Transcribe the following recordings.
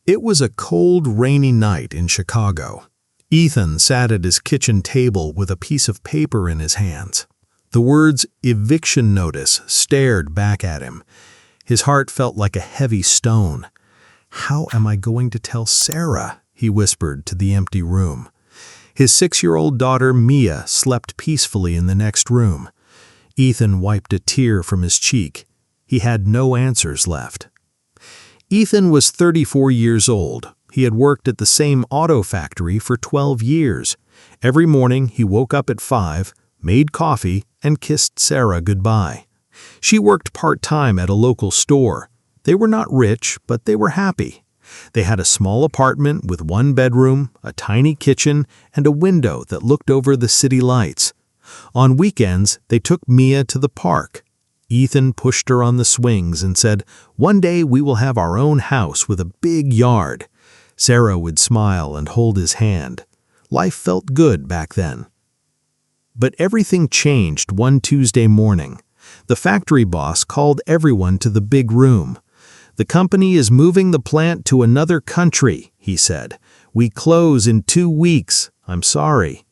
It was a cold, rainy night in Chicago. Ethan sat at his kitchen table with a piece of paper in his hands. The words eviction notice stared back at him. His heart felt like a heavy stone. "How am I going to tell Sarah?" he whispered to the empty room. His 6-year-old daughter, Mia, slept peacefully in the next room. Ethan wiped a tear from his cheek. He had no answers left. Ethan was 34 years old. He had worked at the same auto factory for 12 years. Every morning he woke up at 5, made coffee, and kissed Sarah goodbye. She worked part-time at a local store. They were not rich, but they were happy. They had a small apartment with 1 bedroom, a tiny kitchen, and a window that looked over the city lights. On weekends, they took Mia to the park. Ethan pushed her on the swings and said, "One day we will have our own house with a big yard." Sarah would smile and hold his hand. Life felt good back then. But everything changed one Tuesday morning. The factory boss called everyone to the big room. "The company is moving the plant to another country," he said. "We close in 2 weeks. I'm sorry."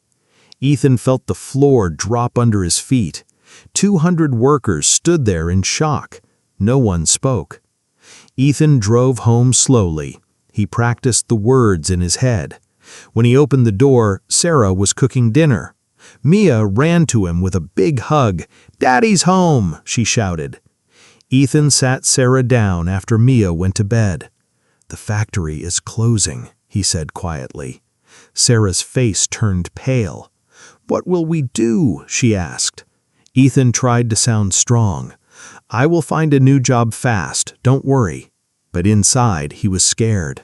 Ethan felt the floor drop under his feet. 200 workers stood there in shock. No one spoke. Ethan drove home slowly. He practiced the words in his head. When he opened the door, Sarah was cooking dinner. Mia ran to him with a big hug. "Daddy's home!" she shouted. Ethan sat Sarah down after Mia went to bed. "The factory is closing," he said quietly. Sarah's face turned pale. "What will we do?" she asked. Ethan tried to sound strong. "I will find a new job fast, don't worry." But inside, he was scared.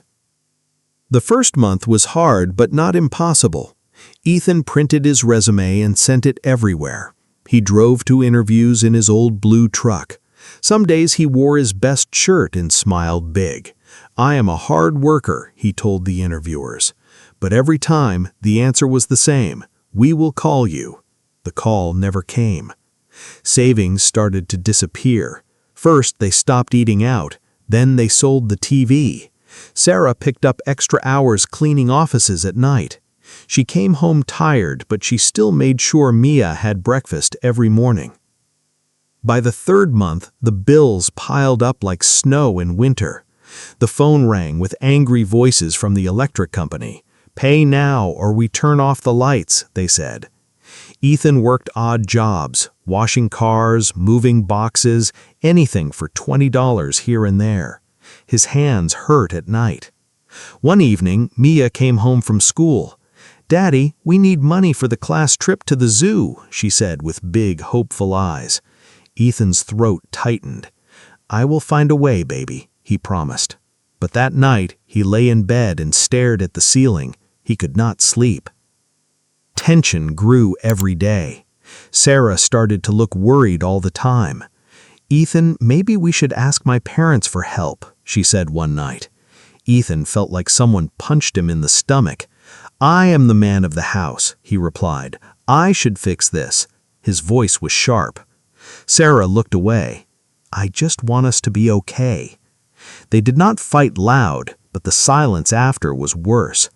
The first month was hard, but not impossible. Ethan printed his resume and sent it everywhere. He drove to interviews in his old blue truck. Some days he wore his best shirt and smiled big. "I am a hard worker," he told the interviewers. But every time, the answer was the same: "We will call you." The call never came. Savings started to disappear. First, they stopped eating out. Then they sold the TV. Sarah picked up extra hours cleaning offices at night. She came home tired, but she still made sure Mia had breakfast every morning. By the 3rd month, the bills piled up like snow in winter. The phone rang with angry voices from the electric company. "Pay now or we turn off the lights," they said. Ethan worked odd jobs, washing cars, moving boxes, anything for $20 here and there. His hands hurt at night. One evening, Mia came home from school. "Daddy, we need money for the class trip to the zoo," she said with big, hopeful eyes. Ethan's throat tightened. "I will find a way, baby," he promised. But that night, he lay in bed and stared at the ceiling. He could not sleep. Tension grew every day. Sarah started to look worried all the time. "Ethan, maybe we should ask my parents for help," she said one night. Ethan felt like someone punched him in the stomach. "I am the man of the house," he replied. "I should fix this." His voice was sharp. Sarah looked away. "I just want us to be okay." They did not fight loud, but the silence after was worse.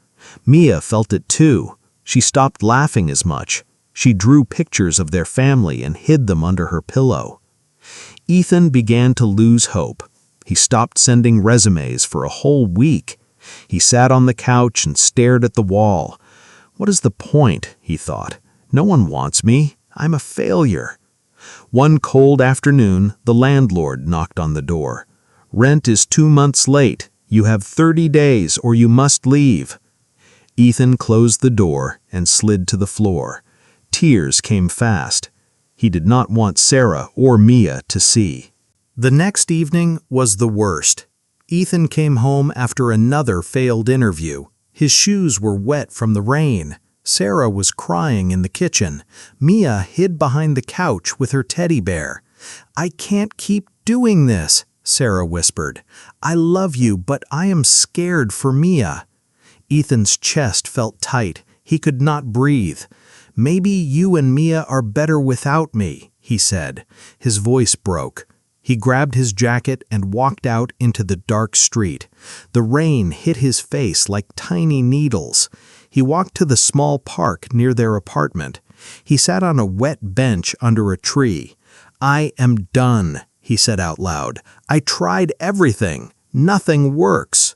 Mia felt it too. She stopped laughing as much. She drew pictures of their family and hid them under her pillow. Ethan began to lose hope. He stopped sending resumes for a whole week. He sat on the couch and stared at the wall. "What is the point?" he thought. "No one wants me. I'm a failure." One cold afternoon, the landlord knocked on the door. "Rent is 2 months late. You have 30 days or you must leave." Ethan closed the door and slid to the floor. Tears came fast. He did not want Sarah or Mia to see. The next evening was the worst. Ethan came home after another failed interview. His shoes were wet from the rain. Sarah was crying in the kitchen. Mia hid behind the couch with her teddy bear. "I can't keep doing this," Sarah whispered. "I love you, but I am scared for Mia." Ethan's chest felt tight. He could not breathe. "Maybe you and Mia are better without me," he said. His voice broke. He grabbed his jacket and walked out into the dark street. The rain hit his face like tiny needles. He walked to the small park near their apartment. He sat on a wet bench under a tree. "I am done," he said out loud. "I tried everything. Nothing works."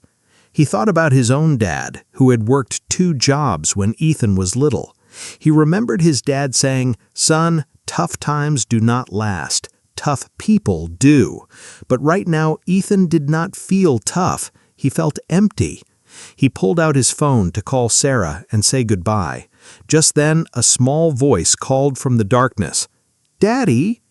He thought about his own dad, who had worked 2 jobs when Ethan was little. He remembered his dad saying, "Son, tough times do not last. Tough people do." But right now, Ethan did not feel tough. He felt empty. He pulled out his phone to call Sarah and say goodbye. Just then, a small voice called from the darkness, "Daddy?"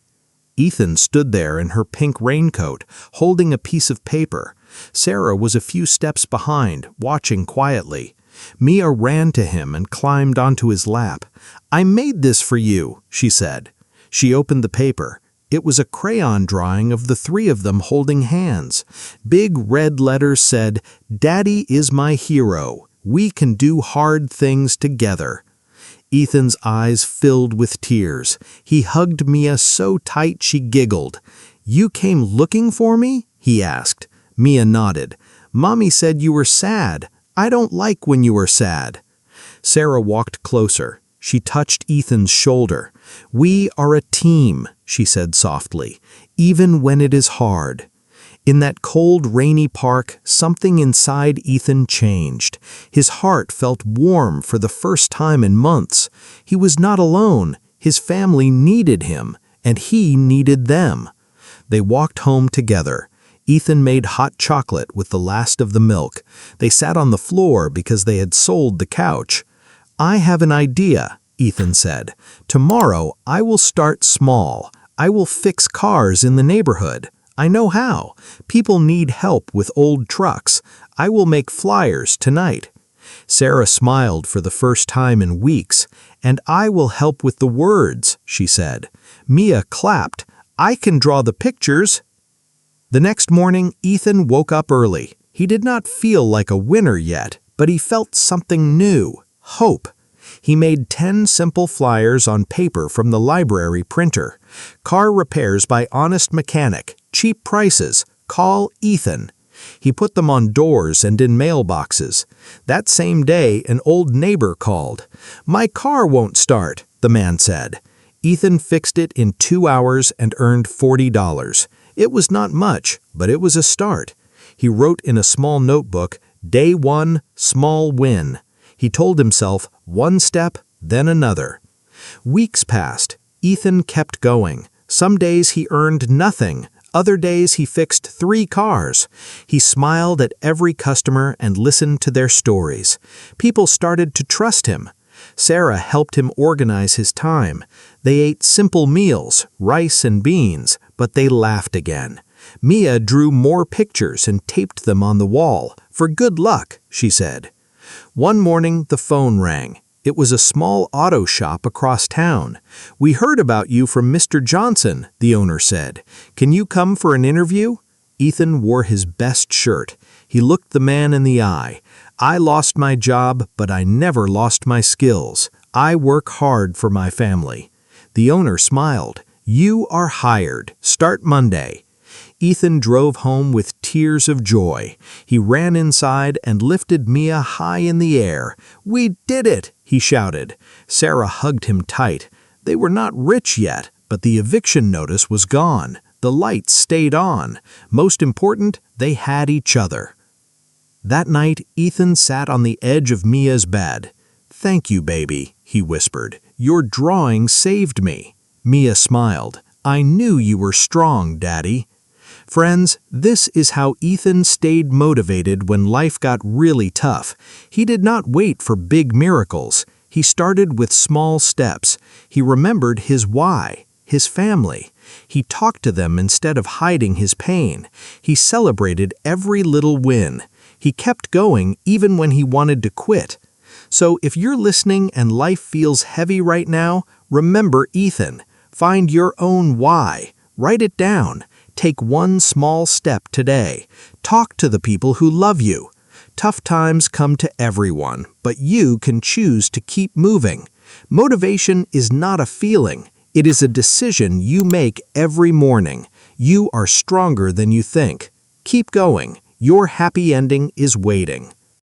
Ethan stood there in her pink raincoat, holding a piece of paper. Sarah was a few steps behind, watching quietly. Mia ran to him and climbed onto his lap. "I made this for you," she said. She opened the paper. It was a crayon drawing of the 3 of them holding hands. Big red letters said, "Daddy is my hero. We can do hard things together." Ethan's eyes filled with tears. He hugged Mia so tight she giggled. "You came looking for me?" he asked. Mia nodded. "Mommy said you were sad. I don't like when you are sad." Sarah walked closer. She touched Ethan's shoulder. "We are a team," she said softly, "even when it is hard." In that cold, rainy park, something inside Ethan changed. His heart felt warm for the first time in months. He was not alone. His family needed him, and he needed them. They walked home together. Ethan made hot chocolate with the last of the milk. They sat on the floor because they had sold the couch. "I have an idea," Ethan said. "Tomorrow I will start small. I will fix cars in the neighborhood. I know how. People need help with old trucks. I will make flyers tonight." Sarah smiled for the first time in weeks. "And I will help with the words," she said. Mia clapped. "I can draw the pictures." The next morning, Ethan woke up early. He did not feel like a winner yet, but he felt something new, hope. He made 10 simple flyers on paper from the library printer. "Car repairs by honest mechanic. Cheap prices. Call Ethan." He put them on doors and in mailboxes. That same day, an old neighbor called. "My car won't start," the man said. Ethan fixed it in 2 hours and earned $40. It was not much, but it was a start. He wrote in a small notebook, "Day 1, small win." He told himself, one step, then another. Weeks passed. Ethan kept going. Some days he earned nothing. Other days he fixed 3 cars. He smiled at every customer and listened to their stories. People started to trust him. Sarah helped him organize his time. They ate simple meals, rice and beans, but they laughed again. Mia drew more pictures and taped them on the wall. "For good luck," she said. One morning, the phone rang. It was a small auto shop across town. "We heard about you from Mr. Johnson," the owner said. "Can you come for an interview?" Ethan wore his best shirt. He looked the man in the eye. "I lost my job, but I never lost my skills. I work hard for my family." The owner smiled. "You are hired. Start Monday." Ethan drove home with tears of joy. He ran inside and lifted Mia high in the air. "We did it!" he shouted. Sarah hugged him tight. They were not rich yet, but the eviction notice was gone. The lights stayed on. Most important, they had each other. That night, Ethan sat on the edge of Mia's bed. "Thank you, baby," he whispered. "Your drawing saved me." Mia smiled. "I knew you were strong, Daddy." Friends, this is how Ethan stayed motivated when life got really tough. He did not wait for big miracles. He started with small steps. He remembered his why, his family. He talked to them instead of hiding his pain. He celebrated every little win. He kept going even when he wanted to quit. So if you're listening and life feels heavy right now, remember Ethan. Find your own why. Write it down. Take one small step today. Talk to the people who love you. Tough times come to everyone, but you can choose to keep moving. Motivation is not a feeling. It is a decision you make every morning. You are stronger than you think. Keep going. Your happy ending is waiting.